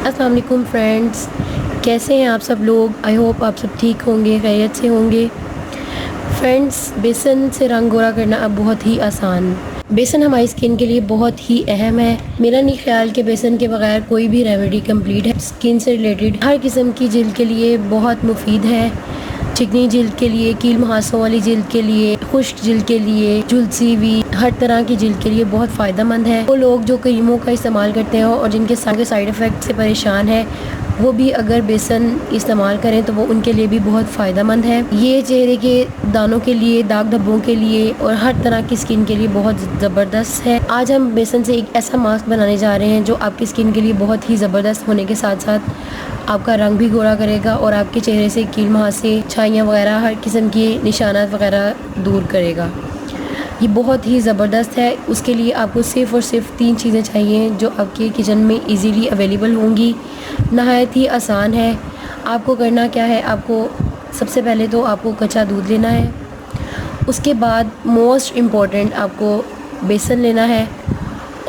अस्सलाम वालेकुम फ्रेंड्स, कैसे हैं आप सब लोग। आई होप आप सब ठीक होंगे, खैरियत से होंगे। फ्रेंड्स, बेसन से रंग गोरा करना अब बहुत ही आसान। बेसन हमारी स्किन के लिए बहुत ही अहम है। मेरा नहीं ख्याल कि बेसन के बगैर कोई भी रेमेडी कंप्लीट है। स्किन से रिलेटेड हर किस्म की जिल्द के लिए बहुत मुफीद है। चिकनी जिल्द के लिए, कील मुहासों वाली जिल्द के लिए, खुश्क जिल्द के लिए, झुलसी हुई हर तरह की जिल्द के लिए बहुत फ़ायदेमंद है। वो लोग जो क्रीमों का इस्तेमाल करते हैं और जिनके साइड इफ़ेक्ट से परेशान है, वो भी अगर बेसन इस्तेमाल करें तो वो उनके लिए भी बहुत फ़ायदेमंद है। ये चेहरे के दानों के लिए, दाग धब्बों के लिए और हर तरह की स्किन के लिए बहुत ज़बरदस्त है। आज हम बेसन से एक ऐसा मास्क बनाने जा रहे हैं जो आपकी स्किन के लिए बहुत ही ज़बरदस्त होने के साथ साथ आपका रंग भी गोरा करेगा और आपके चेहरे से कील मुहासे, छाइयाँ वगैरह, हर किस्म की निशानात वगैरह दूर करेगा। ये बहुत ही ज़बरदस्त है। उसके लिए आपको सिर्फ़ और सिर्फ 3 चीज़ें चाहिए जो आपके किचन में इजीली अवेलेबल होंगी। नहायत ही आसान है। आपको करना क्या है, आपको सबसे पहले तो आपको कच्चा दूध लेना है। उसके बाद मोस्ट इम्पॉर्टेंट आपको बेसन लेना है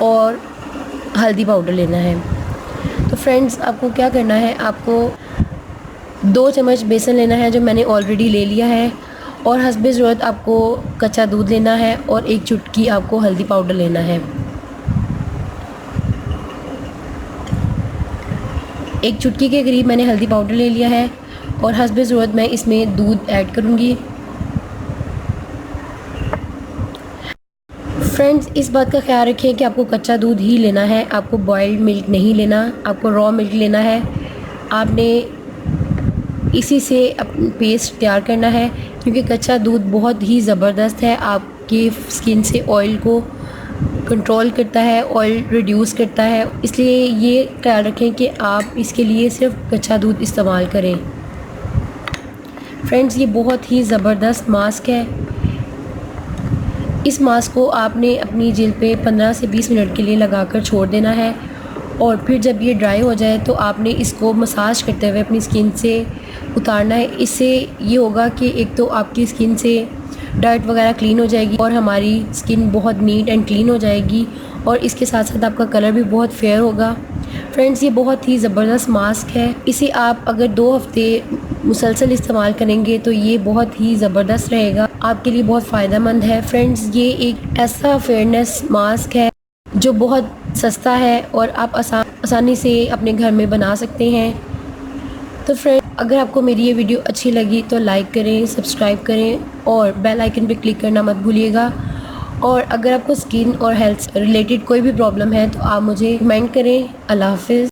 और हल्दी पाउडर लेना है। तो फ्रेंड्स, आपको क्या करना है, आपको 2 चम्मच बेसन लेना है जो मैंने ऑलरेडी ले लिया है, और हस्बे ज़रूरत आपको कच्चा दूध लेना है और 1 चुटकी आपको हल्दी पाउडर लेना है। 1 चुटकी के करीब मैंने हल्दी पाउडर ले लिया है और हस्बे ज़रूरत मैं इसमें दूध ऐड करूँगी। फ्रेंड्स, इस बात का ख्याल रखें कि आपको कच्चा दूध ही लेना है, आपको बॉइल्ड मिल्क नहीं लेना, आपको रॉ मिल्क लेना है। आपने इसी से पेस्ट तैयार करना है क्योंकि कच्चा दूध बहुत ही ज़बरदस्त है। आपकी स्किन से ऑयल को कंट्रोल करता है, ऑयल रिड्यूस करता है। इसलिए ये ख्याल रखें कि आप इसके लिए सिर्फ कच्चा दूध इस्तेमाल करें। फ्रेंड्स, ये बहुत ही ज़बरदस्त मास्क है। इस मास्क को आपने अपनी जिल्द पे 15 से 20 मिनट के लिए लगाकर छोड़ देना है और फिर जब ये ड्राई हो जाए तो आपने इसको मसाज करते हुए अपनी स्किन से उतारना है। इससे ये होगा कि एक तो आपकी स्किन से डर्ट वगैरह क्लीन हो जाएगी और हमारी स्किन बहुत नीट एंड क्लीन हो जाएगी और इसके साथ साथ आपका कलर भी बहुत फेयर होगा। फ्रेंड्स, ये बहुत ही ज़बरदस्त मास्क है। इसे आप अगर 2 हफ्ते मुसलसल इस्तेमाल करेंगे तो ये बहुत ही ज़बरदस्त रहेगा, आपके लिए बहुत फ़ायदेमंद है। फ्रेंड्स, ये एक ऐसा फेयरनेस मास्क है जो बहुत सस्ता है और आप आसानी से अपने घर में बना सकते हैं। तो फ्रेंड, अगर आपको मेरी ये वीडियो अच्छी लगी तो लाइक करें, सब्सक्राइब करें और बेल आइकन पे क्लिक करना मत भूलिएगा। और अगर आपको स्किन और हेल्थ रिलेटेड कोई भी प्रॉब्लम है तो आप मुझे कमेंट करें। अल्लाह हाफ़िज़।